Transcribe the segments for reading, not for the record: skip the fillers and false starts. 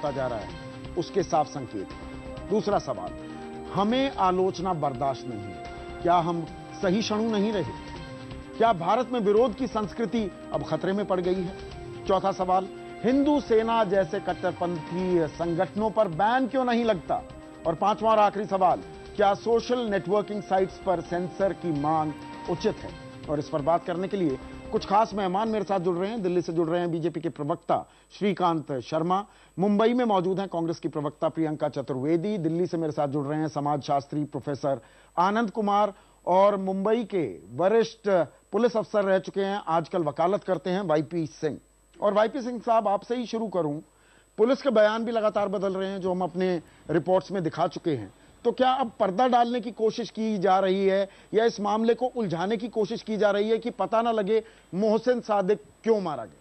होता जा रहा है उसके साफ संकेत। दूसरा सवाल, हमें आलोचना बर्दाश्त नहीं है, क्या हम सही क्षणु नहीं रहे? क्या भारत में विरोध की संस्कृति अब खतरे में पड़ गई है? चौथा सवाल, हिंदू सेना जैसे कट्टरपंथी संगठनों पर बैन क्यों नहीं लगता? और पांचवा और आखिरी सवाल, क्या सोशल नेटवर्किंग साइट्स पर सेंसर की मांग उचित है? और इस पर बात करने के लिए कुछ खास मेहमान मेरे साथ जुड़ रहे हैं। दिल्ली से जुड़ रहे हैं बीजेपी के प्रवक्ता श्रीकांत शर्मा, मुंबई में मौजूद हैं कांग्रेस की प्रवक्ता प्रियंका चतुर्वेदी, दिल्ली से मेरे साथ जुड़ रहे हैं समाजशास्त्री प्रोफेसर आनंद कुमार, और मुंबई के वरिष्ठ पुलिस अफसर रह चुके हैं, आजकल वकालत करते हैं, वाईपी सिंह। और वाईपी सिंह साहब, आपसे ही शुरू करूं, पुलिस के बयान भी लगातार बदल रहे हैं जो हम अपने रिपोर्ट्स में दिखा चुके हैं, तो क्या अब पर्दा डालने की कोशिश की जा रही है या इस मामले को उलझाने की कोशिश की जा रही है कि पता ना लगे मोहसिन सादिक क्यों मारा गया?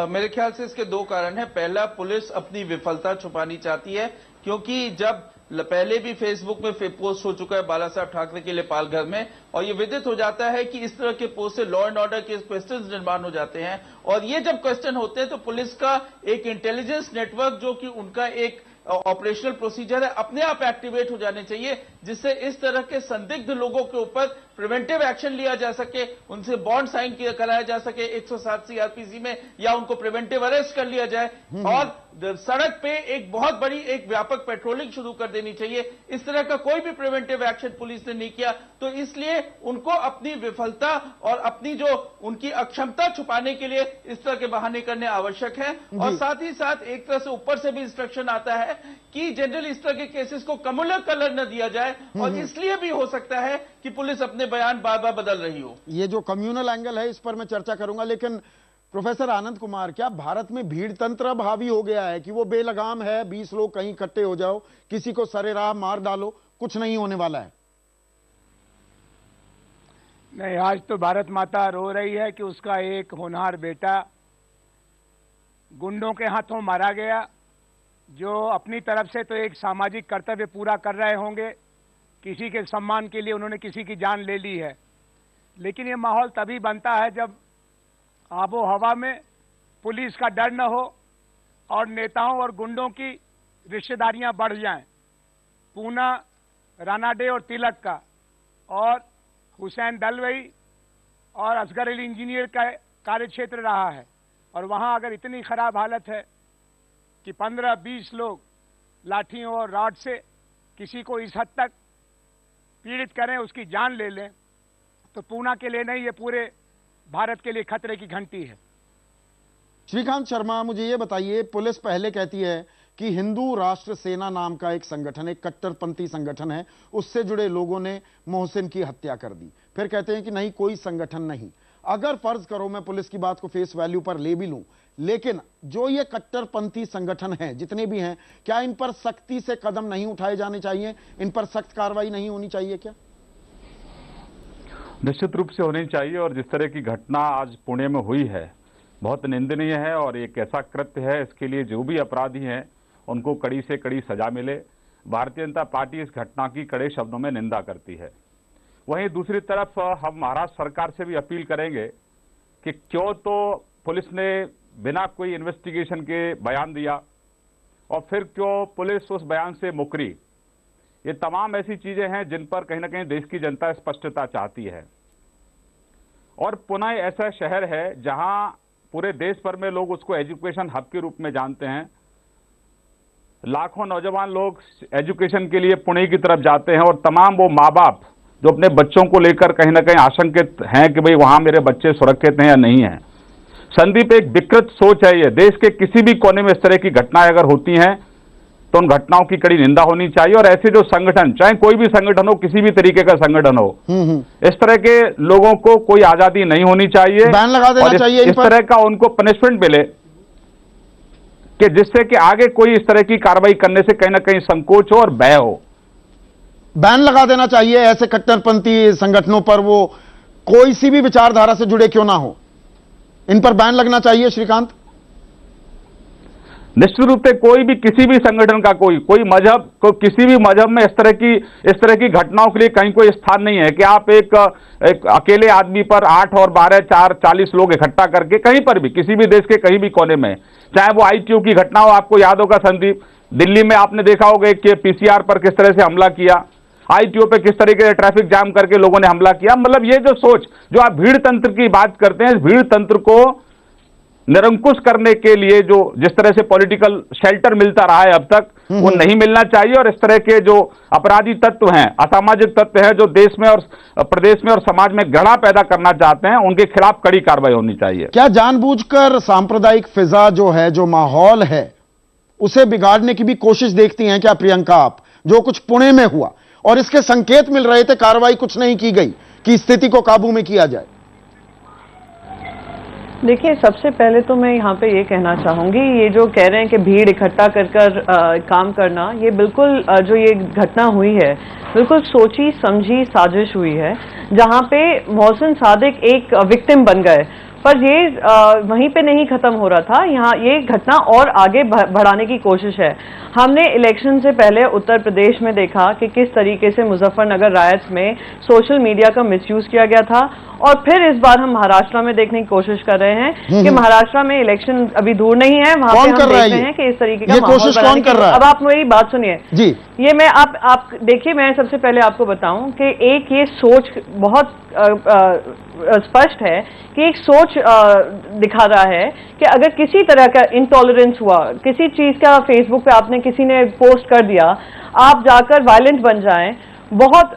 मेरे ख्याल से इसके दो कारण हैं। पहला, पुलिस अपनी विफलता छुपानी चाहती है, क्योंकि जब पहले भी फेसबुक में पोस्ट हो चुका है बाला साहब ठाकरे के लिए पालघर में, और ये विदित हो जाता है कि इस तरह के पोस्ट से लॉ एंड ऑर्डर के क्वेश्चंस निर्माण हो जाते हैं, और ये जब क्वेश्चन होते हैं तो पुलिस का एक इंटेलिजेंस नेटवर्क, जो कि उनका एक ऑपरेशनल प्रोसीजर है, अपने आप एक्टिवेट हो जाने चाहिए, जिससे इस तरह के संदिग्ध लोगों के ऊपर प्रिवेंटिव एक्शन लिया जा सके, उनसे बॉन्ड साइन कराया जा सके 107 सीआरपीसी में, या उनको प्रिवेंटिव अरेस्ट कर लिया जाए, और सड़क पे एक बहुत बड़ी एक व्यापक पेट्रोलिंग शुरू कर देनी चाहिए। इस तरह का कोई भी प्रिवेंटिव एक्शन पुलिस ने नहीं किया, तो इसलिए उनको अपनी विफलता और अपनी जो उनकी अक्षमता छुपाने के लिए इस तरह के बहाने करने आवश्यक है। और साथ ही साथ एक तरह से ऊपर से भी इंस्ट्रक्शन आता है कि जनरल इस तरह के केसेस को कम्युलर कलर न दिया जाए, और इसलिए भी हो सकता है कि पुलिस अपने बयान बार बार बदल रही हो। ये जो कम्युनल एंगल है इस पर मैं चर्चा करूंगा, लेकिन प्रोफेसर आनंद कुमार, क्या भारत में भीड़ तंत्र अब हावी हो गया है कि वो बेलगाम है, 20 लोग कहीं इकट्ठे हो जाओ, किसी को सरेराह मार डालो, कुछ नहीं होने वाला है? नहीं, आज तो भारत माता रो रही है कि उसका एक होनहार बेटा गुंडों के हाथों मारा गया, जो अपनी तरफ से तो एक सामाजिक कर्तव्य पूरा कर रहे होंगे, किसी के सम्मान के लिए उन्होंने किसी की जान ले ली है, लेकिन ये माहौल तभी बनता है जब आबो हवा में पुलिस का डर न हो और नेताओं और गुंडों की रिश्तेदारियां बढ़ जाएं। पूना रानाडे और तिलक का, और हुसैन दलवई और असगर अली इंजीनियर का कार्यक्षेत्र रहा है, और वहां अगर इतनी खराब हालत है कि 15-20 लोग लाठियों और रॉड से किसी को इस हद तक पीड़ित करें, उसकी जान ले लें, तो पूना के लिए नहीं, ये पूरे भारत के लिए खतरे की घंटी है। श्रीकांत शर्मा, मुझे ये बताइए, पुलिस पहले कहती है कि हिंदू राष्ट्र सेना नाम का एक संगठन, एक कट्टरपंथी संगठन है, उससे जुड़े लोगों ने मोहसिन की हत्या कर दी। फिर कहते हैं कि नहीं, कोई संगठन नहीं। अगर फर्ज करो मैं पुलिस की बात को फेस वैल्यू पर ले भी लूं, लेकिन जो ये कट्टरपंथी संगठन हैं, जितने भी हैं, क्या इन पर सख्ती से कदम नहीं उठाए जाने चाहिए? इन पर सख्त कार्रवाई नहीं होनी चाहिए क्या? निश्चित रूप से होनी चाहिए, और जिस तरह की घटना आज पुणे में हुई है बहुत निंदनीय है, और एक ऐसा कृत्य है, इसके लिए जो भी अपराधी हैं उनको कड़ी से कड़ी सजा मिले। भारतीय जनता पार्टी इस घटना की कड़े शब्दों में निंदा करती है। वहीं दूसरी तरफ हम महाराष्ट्र सरकार से भी अपील करेंगे कि क्यों तो पुलिस ने बिना कोई इन्वेस्टिगेशन के बयान दिया, और फिर क्यों पुलिस उस बयान से मुकरी। ये तमाम ऐसी चीजें हैं जिन पर कहीं ना कहीं देश की जनता स्पष्टता चाहती है। और पुणे ऐसा शहर है जहां पूरे देश भर में लोग उसको एजुकेशन हब के रूप में जानते हैं। लाखों नौजवान लोग एजुकेशन के लिए पुणे की तरफ जाते हैं, और तमाम वो माँ बाप जो अपने बच्चों को लेकर कहीं ना कहीं आशंकित हैं कि भाई वहां मेरे बच्चे सुरक्षित हैं या नहीं हैं। संदीप, एक विकृत सोच है ये। देश के किसी भी कोने में इस तरह की घटनाएं अगर होती हैं तो उन घटनाओं की कड़ी निंदा होनी चाहिए, और ऐसे जो संगठन, चाहे कोई भी संगठन हो, किसी भी तरीके का संगठन हो, इस तरह के लोगों को कोई आजादी नहीं होनी चाहिए, बैन लगा देना चाहिए। इस तरह का उनको पनिशमेंट मिले कि जिससे कि आगे कोई इस तरह की कार्रवाई करने से कहीं ना कहीं संकोच हो और भय हो। बैन लगा देना चाहिए ऐसे कट्टरपंथी संगठनों पर, वो कोई सी भी विचारधारा से जुड़े क्यों ना हो, इन पर बैन लगना चाहिए। श्रीकांत, निश्चित रूप से कोई भी किसी भी संगठन का कोई मजहब को किसी भी मजहब में इस तरह की घटनाओं के लिए कहीं कोई स्थान नहीं है कि आप एक अकेले आदमी पर 8 और 12 4 40 लोग इकट्ठा करके कहीं पर भी किसी भी देश के कहीं भी कोने में, चाहे वो ITO की घटना हो, आपको याद होगा संदीप, दिल्ली में आपने देखा होगा कि PCR पर किस तरह से हमला किया, ITO पे किस तरीके से ट्रैफिक जाम करके लोगों ने हमला किया। मतलब ये जो सोच, जो आप भीड़ तंत्र की बात करते हैं, इस भीड़ तंत्र को निरंकुश करने के लिए जो जिस तरह से पॉलिटिकल शेल्टर मिलता रहा है अब तक, वो नहीं मिलना चाहिए। और इस तरह के जो अपराधी तत्व हैं, असामाजिक तत्व हैं, जो देश में और प्रदेश में और समाज में गड़ा पैदा करना चाहते हैं, उनके खिलाफ कड़ी कार्रवाई होनी चाहिए। क्या जानबूझकर सांप्रदायिक फिजा जो है, जो माहौल है, उसे बिगाड़ने की भी कोशिश देखती हैं क्या प्रियंका आप? जो कुछ पुणे में हुआ और इसके संकेत मिल रहे थे, कार्रवाई कुछ नहीं की गई कि स्थिति को काबू में किया जाए। देखिए, सबसे पहले तो मैं यहाँ पे ये कहना चाहूँगी, ये जो कह रहे हैं कि भीड़ इकट्ठा कर काम करना, ये बिल्कुल जो ये घटना हुई है बिल्कुल सोची समझी साजिश हुई है, जहाँ पे मोहसिन सादिक एक विक्टिम बन गए। पर ये वहीं पे नहीं खत्म हो रहा था, यहाँ ये घटना और आगे बढ़ाने की कोशिश है। हमने इलेक्शन से पहले उत्तर प्रदेश में देखा कि किस तरीके से मुजफ्फरनगर रायट्स में सोशल मीडिया का मिसयूज किया गया था, और फिर इस बार हम महाराष्ट्र में देखने की कोशिश कर रहे हैं कि महाराष्ट्र में इलेक्शन अभी दूर नहीं है, वहां पे हम देख रहे हैं कि इस तरीके का माहौल बनाने की। अब आप मेरी बात सुनिए जी, ये मैं आप देखिए, मैं सबसे पहले आपको बताऊं कि एक ये सोच बहुत स्पष्ट है कि एक सोच दिखा रहा है कि अगर किसी तरह का इंटॉलरेंस हुआ, किसी चीज का फेसबुक पे आपने किसी ने पोस्ट कर दिया, आप जाकर वायलेंट बन जाएं, बहुत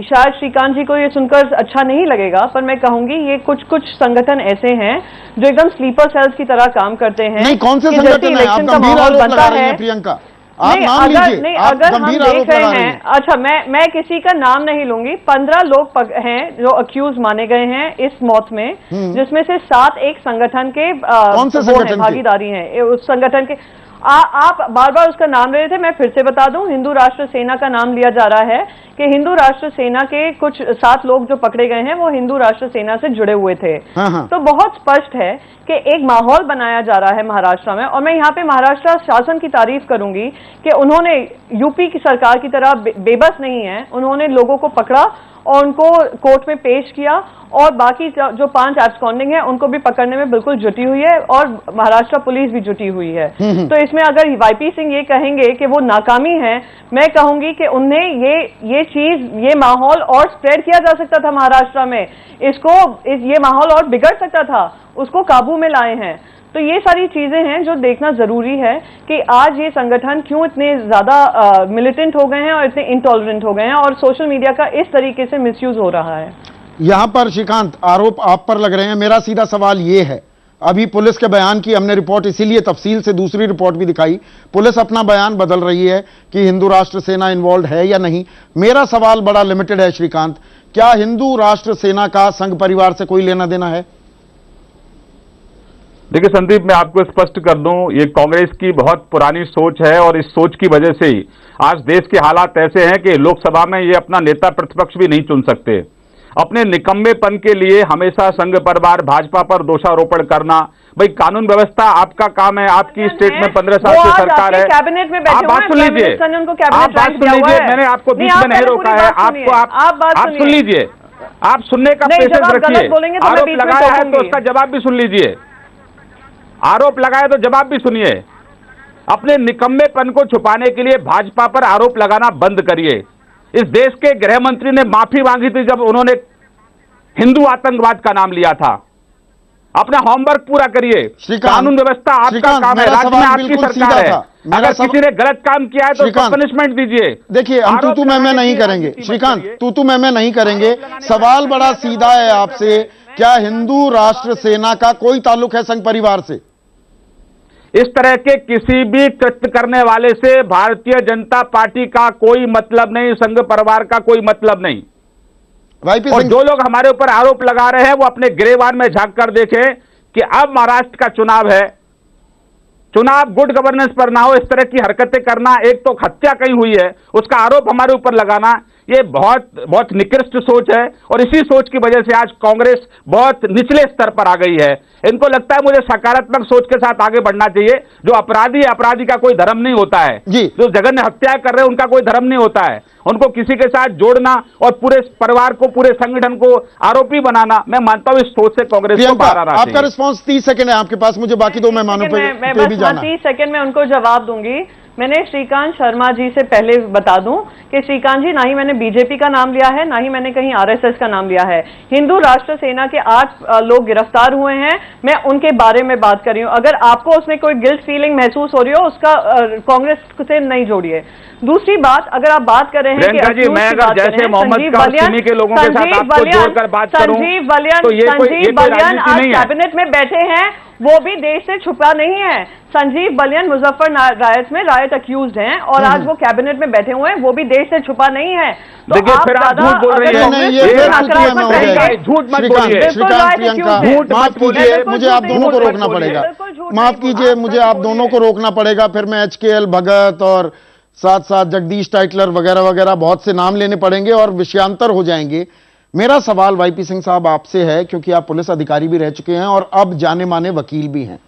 शायद श्रीकांत जी को ये सुनकर अच्छा नहीं लगेगा, पर मैं कहूंगी ये कुछ संगठन ऐसे हैं जो एकदम स्लीपर सेल्स की तरह काम करते हैं। नहीं, कौन से संगठन है? आप गंभीर आरोप लगा रही हैं प्रियंका, आप नाम लीजिए। नहीं, अगर हम देख रहे हैं, अच्छा मैं किसी का नाम नहीं लूंगी, 15 लोग हैं जो अक्यूज माने गए हैं इस मौत में, जिसमें से 7 एक संगठन के भागीदारी हैं। उस संगठन के आप बार बार उसका नाम ले रहे थे, मैं फिर से बता दूं, हिंदू राष्ट्र सेना का नाम लिया जा रहा है कि हिंदू राष्ट्र सेना के कुछ 7 लोग जो पकड़े गए हैं वो हिंदू राष्ट्र सेना से जुड़े हुए थे। तो बहुत स्पष्ट है कि एक माहौल बनाया जा रहा है महाराष्ट्र में, और मैं यहाँ पे महाराष्ट्र शासन की तारीफ करूंगी कि उन्होंने यूपी की सरकार की तरह बेबस नहीं है, उन्होंने लोगों को पकड़ा और उनको कोर्ट में पेश किया, और बाकी जो 5 एब्सकॉन्डिंग है उनको भी पकड़ने में बिल्कुल जुटी हुई है, और महाराष्ट्र पुलिस भी जुटी हुई है। तो इसमें अगर YP सिंह ये कहेंगे कि वो नाकामी है, मैं कहूंगी कि उन्हें ये माहौल और स्प्रेड किया जा सकता था महाराष्ट्र में, ये माहौल और बिगड़ सकता था, उसको काबू में लाए हैं। तो ये सारी चीजें हैं जो देखना जरूरी है कि आज ये संगठन क्यों इतने ज्यादा मिलिटेंट हो गए हैं और इतने इंटॉलरेंट हो गए हैं, और सोशल मीडिया का इस तरीके से मिसयूज हो रहा है। यहां पर श्रीकांत, आरोप आप पर लग रहे हैं, मेरा सीधा सवाल यह है, अभी पुलिस के बयान की हमने रिपोर्ट इसीलिए तफसील से दूसरी रिपोर्ट भी दिखाई, पुलिस अपना बयान बदल रही है कि हिंदू राष्ट्र सेना इन्वॉल्व है या नहीं। मेरा सवाल बड़ा लिमिटेड है श्रीकांत, क्या हिंदू राष्ट्र सेना का संघ परिवार से कोई लेना देना है? देखिए संदीप, मैं आपको स्पष्ट कर दूं, ये कांग्रेस की बहुत पुरानी सोच है, और इस सोच की वजह से ही आज देश के हालात ऐसे हैं कि लोकसभा में ये अपना नेता प्रतिपक्ष भी नहीं चुन सकते। अपने निकम्मेपन के लिए हमेशा संघ परिवार भाजपा पर दोषारोपण करना। भाई, कानून व्यवस्था आपका काम है, आपकी स्टेट में 15 साल से सरकार है, कैबिनेट में आप बात सुन लीजिए, आप बात सुन लीजिए, मैंने आपको बीच में नहीं रोका है, आप सुन लीजिए, आप सुनने का पेशेंस रखिए। आरोप लगाया है तो उसका जवाब भी सुन लीजिए, आरोप लगाया तो जवाब भी सुनिए। अपने निकम्मेपन को छुपाने के लिए भाजपा पर आरोप लगाना बंद करिए। इस देश के गृह मंत्री ने माफी मांगी थी जब उन्होंने हिंदू आतंकवाद का नाम लिया था। अपना होमवर्क पूरा करिए, कानून व्यवस्था आपका काम है, राज्य में आपकी सरकार है, अगर किसी ने गलत काम किया है तो उसको पनिशमेंट दीजिए। देखिए, हम तू मैं नहीं करेंगे श्रीकांत, तू मैं नहीं करेंगे। सवाल बड़ा सीधा है आपसे, क्या हिंदू राष्ट्र सेना का कोई ताल्लुक है संघ परिवार से? इस तरह के किसी भी कृत्य करने वाले से भारतीय जनता पार्टी का कोई मतलब नहीं, संघ परिवार का कोई मतलब नहीं। और जो लोग हमारे ऊपर आरोप लगा रहे हैं वो अपने गिरेबान में झांक कर देखें कि अब महाराष्ट्र का चुनाव है, चुनाव गुड गवर्नेंस पर ना हो, इस तरह की हरकतें करना, एक तो हत्या कहीं हुई है उसका आरोप हमारे ऊपर लगाना, ये बहुत निकृष्ट सोच है और इसी सोच की वजह से आज कांग्रेस बहुत निचले स्तर पर आ गई है। इनको लगता है मुझे सकारात्मक सोच के साथ आगे बढ़ना चाहिए। जो अपराधी है, अपराधी का कोई धर्म नहीं होता है, जो जघन्य हत्या कर रहे हैं उनका कोई धर्म नहीं होता है। उनको किसी के साथ जोड़ना और पूरे परिवार को, पूरे संगठन को आरोपी बनाना, मैं मानता हूं इस सोच से कांग्रेस को बाहर आना चाहिए। आपका रिस्पांस 30 सेकंड है आपके पास, मुझे बाकी 2 मेहमानों पे भी जाना। 30 सेकंड में उनको जवाब दूंगी। मैंने श्रीकांत शर्मा जी से पहले बता दूं कि श्रीकांत जी, ना ही मैंने बीजेपी का नाम लिया है, ना ही मैंने कहीं आरएसएस का नाम लिया है। हिंदू राष्ट्र सेना के 8 लोग गिरफ्तार हुए हैं, मैं उनके बारे में बात कर रही हूं। अगर आपको उसमें कोई गिल्ट फीलिंग महसूस हो रही हो, उसका कांग्रेस से नहीं जोड़िए। दूसरी बात, अगर आप बात कर रहे हैं कि जी, मैं अगर जैसे मोहम्मद कासिमी के लोगों के साथ आपको जोड़कर बात करूं, संजीव बलियान आज कैबिनेट में बैठे हैं, वो भी देश से छुपा नहीं है। संजीव बलियान मुजफ्फर रायत में रायत अक्यूज्ड हैं और आज वो कैबिनेट में बैठे हुए हैं, वो भी देश से छुपा नहीं है। तो देखिए, फिर आप झूठ बोल रहे हैं, झूठ मत बोलिए, झूठ मत बोलिए। मुझे आप दोनों को रोकना पड़ेगा, माफ कीजिए, मुझे आप दोनों को रोकना पड़ेगा। फिर मैं HKL भगत और साथ साथ जगदीश टाइटलर वगैरह वगैरह बहुत से नाम लेने पड़ेंगे और विषयांतर हो जाएंगे। मेरा सवाल YP सिंह साहब आपसे है, क्योंकि आप पुलिस अधिकारी भी रह चुके हैं और अब जाने माने वकील भी हैं।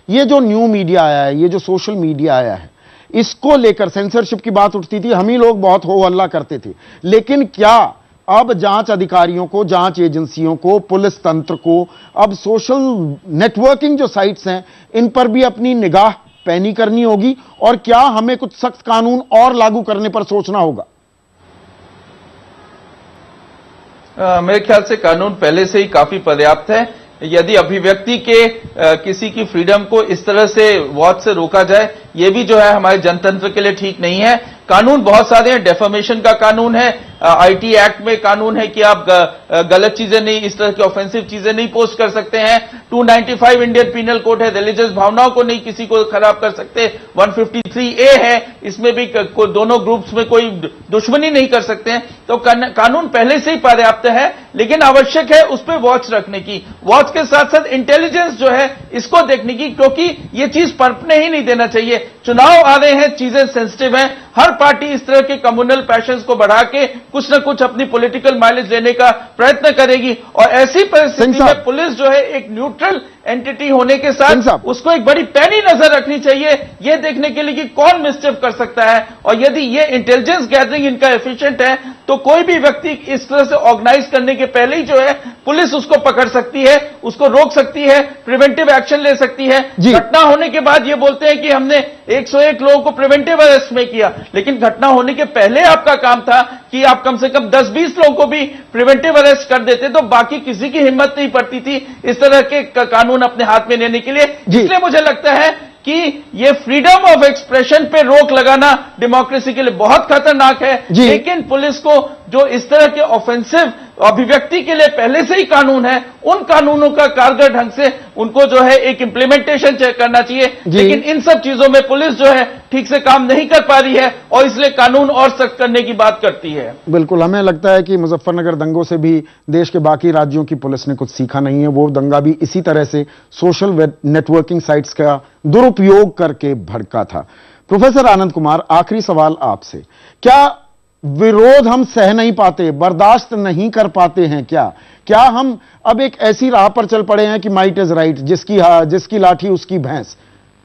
ये जो न्यू मीडिया आया है, ये जो सोशल मीडिया आया है, इसको लेकर सेंसरशिप की बात उठती थी, हम ही लोग बहुत हो हल्ला करते थे। लेकिन क्या अब जांच अधिकारियों को, जांच एजेंसियों को, पुलिस तंत्र को अब सोशल नेटवर्किंग जो साइट्स हैं इन पर भी अपनी निगाह पैनी करनी होगी? और क्या हमें कुछ सख्त कानून और लागू करने पर सोचना होगा? मेरे ख्याल से कानून पहले से ही काफी पर्याप्त है। यदि अभिव्यक्ति के किसी की फ्रीडम को इस तरह से वॉच से रोका जाए, ये भी जो है हमारे जनतंत्र के लिए ठीक नहीं है। कानून बहुत सारे हैं, डेफेमेशन का कानून है, IT एक्ट में कानून है कि आप गलत चीजें नहीं, इस तरह की ऑफेंसिव चीजें नहीं पोस्ट कर सकते हैं। 295 इंडियन पीनल कोड है, रिलीजियस भावनाओं को नहीं किसी को खराब कर सकते। 153A है, इसमें भी दोनों ग्रुप्स में कोई दुश्मनी नहीं कर सकते हैं। तो कानून पहले से ही पर्याप्त है, लेकिन आवश्यक है उस पर वॉच रखने की। वॉच के साथ साथ इंटेलिजेंस जो है इसको देखने की, क्योंकि ये चीज पनपने ही नहीं देना चाहिए। चुनाव आ रहे हैं, चीजें सेंसिटिव हैं, हर पार्टी इस तरह के कम्युनल पैशंस को बढ़ा के कुछ न कुछ अपनी पॉलिटिकल माइलेज लेने का प्रयत्न करेगी। और ऐसी परिस्थिति में पुलिस जो है एक न्यूट्रल एंटिटी होने के साथ उसको एक बड़ी पैनी नजर रखनी चाहिए, ये देखने के लिए कि कौन मिसचिफ कर सकता है। और यदि ये इंटेलिजेंस गैदरिंग इनका एफिशिएंट है, तो कोई भी व्यक्ति इस तरह से ऑर्गेनाइज करने के पहले ही जो है पुलिस उसको पकड़ सकती है, उसको रोक सकती है, प्रिवेंटिव एक्शन ले सकती है। घटना होने के बाद ये बोलते हैं कि हमने 101 लोगों को प्रिवेंटिव अरेस्ट में किया, लेकिन घटना होने के पहले आपका काम था कि आप कम से कम 10-20 लोगों को भी प्रिवेंटिव अरेस्ट कर देते, तो बाकी किसी की हिम्मत नहीं पड़ती थी इस तरह के कानून अपने हाथ में लेने के लिए। इसलिए मुझे लगता है कि ये फ्रीडम ऑफ एक्सप्रेशन पे रोक लगाना डेमोक्रेसी के लिए बहुत खतरनाक है। लेकिन पुलिस को जो इस तरह के ऑफेंसिव अभिव्यक्ति के लिए पहले से ही कानून है, उन कानूनों का कारगर ढंग से उनको जो है एक इंप्लीमेंटेशन करना चाहिए। लेकिन इन सब चीजों में पुलिस जो है ठीक से काम नहीं कर पा रही है और इसलिए कानून और सख्त करने की बात करती है। बिल्कुल, हमें लगता है कि मुजफ्फरनगर दंगों से भी देश के बाकी राज्यों की पुलिस ने कुछ सीखा नहीं है। वो दंगा भी इसी तरह से सोशल नेटवर्किंग साइट्स का दुरुपयोग करके भड़का था। प्रोफेसर आनंद कुमार, आखिरी सवाल आपसे, क्या विरोध हम सह नहीं पाते, बर्दाश्त नहीं कर पाते हैं? क्या हम अब एक ऐसी राह पर चल पड़े हैं कि माइट इज राइट, जिसकी लाठी उसकी भैंस,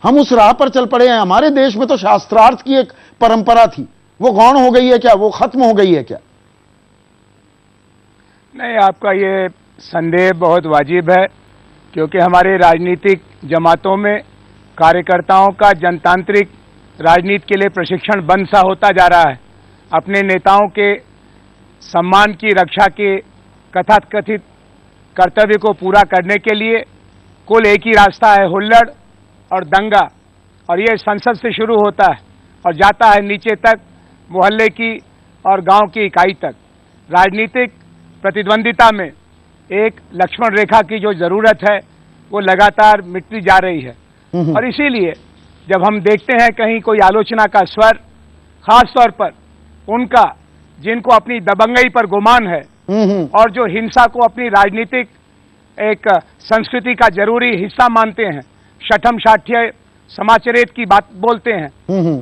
हम उस राह पर चल पड़े हैं? हमारे देश में तो शास्त्रार्थ की एक परंपरा थी, वो गौण हो गई है क्या? वो खत्म हो गई है क्या? नहीं, आपका ये संदेह बहुत वाजिब है, क्योंकि हमारे राजनीतिक जमातों में कार्यकर्ताओं का जनतांत्रिक राजनीति के लिए प्रशिक्षण बंद सा होता जा रहा है। अपने नेताओं के सम्मान की रक्षा के कथाकथित कर्तव्य को पूरा करने के लिए कुल एक ही रास्ता है, हुल्लड़ और दंगा। और ये संसद से शुरू होता है और जाता है नीचे तक, मोहल्ले की और गांव की इकाई तक। राजनीतिक प्रतिद्वंदिता में एक लक्ष्मण रेखा की जो जरूरत है वो लगातार मिटती जा रही है। और इसीलिए जब हम देखते हैं कहीं कोई आलोचना का स्वर, खास तौर पर उनका जिनको अपनी दबंगई पर गुमान है और जो हिंसा को अपनी राजनीतिक एक संस्कृति का जरूरी हिस्सा मानते हैं, शठम शाठ्य समाचरित की बात बोलते हैं,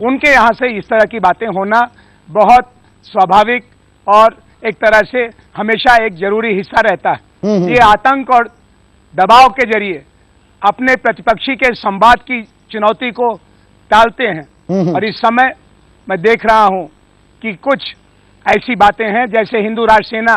उनके यहां से इस तरह की बातें होना बहुत स्वाभाविक और एक तरह से हमेशा एक जरूरी हिस्सा रहता है। ये आतंक और दबाव के जरिए अपने प्रतिपक्षी के संवाद की चुनौती को टालते हैं। और इस समय मैं देख रहा हूं कि कुछ ऐसी बातें हैं जैसे हिंदू राष्ट्र सेना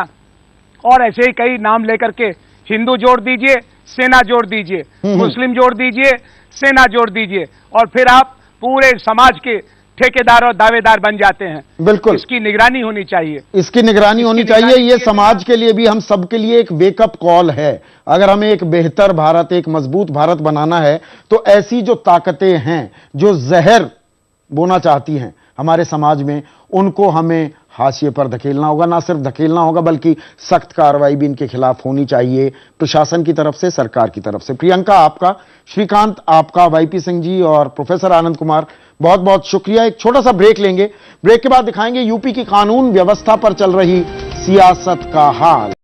और ऐसे ही कई नाम लेकर के हिंदू जोड़ दीजिए, सेना जोड़ दीजिए, मुस्लिम जोड़ दीजिए, सेना जोड़ दीजिए, और फिर आप पूरे समाज के ठेकेदार और दावेदार बन जाते हैं। बिल्कुल, इसकी निगरानी होनी चाहिए, इसकी निगरानी होनी चाहिए। ये समाज के लिए भी, हम सबके लिए एक वेकअप कॉल है। अगर हमें एक बेहतर भारत, एक मजबूत भारत बनाना है तो ऐसी जो ताकतें हैं जो जहर बोना चाहती हैं हमारे समाज में, उनको हमें हाशिए पर धकेलना होगा। ना सिर्फ धकेलना होगा बल्कि सख्त कार्रवाई भी इनके खिलाफ होनी चाहिए, प्रशासन की तरफ से, सरकार की तरफ से। प्रियंका आपका, श्रीकांत आपका, वाईपी सिंह जी और प्रोफेसर आनंद कुमार, बहुत बहुत शुक्रिया। एक छोटा सा ब्रेक लेंगे, ब्रेक के बाद दिखाएंगे यूपी की कानून व्यवस्था पर चल रही सियासत का हाल।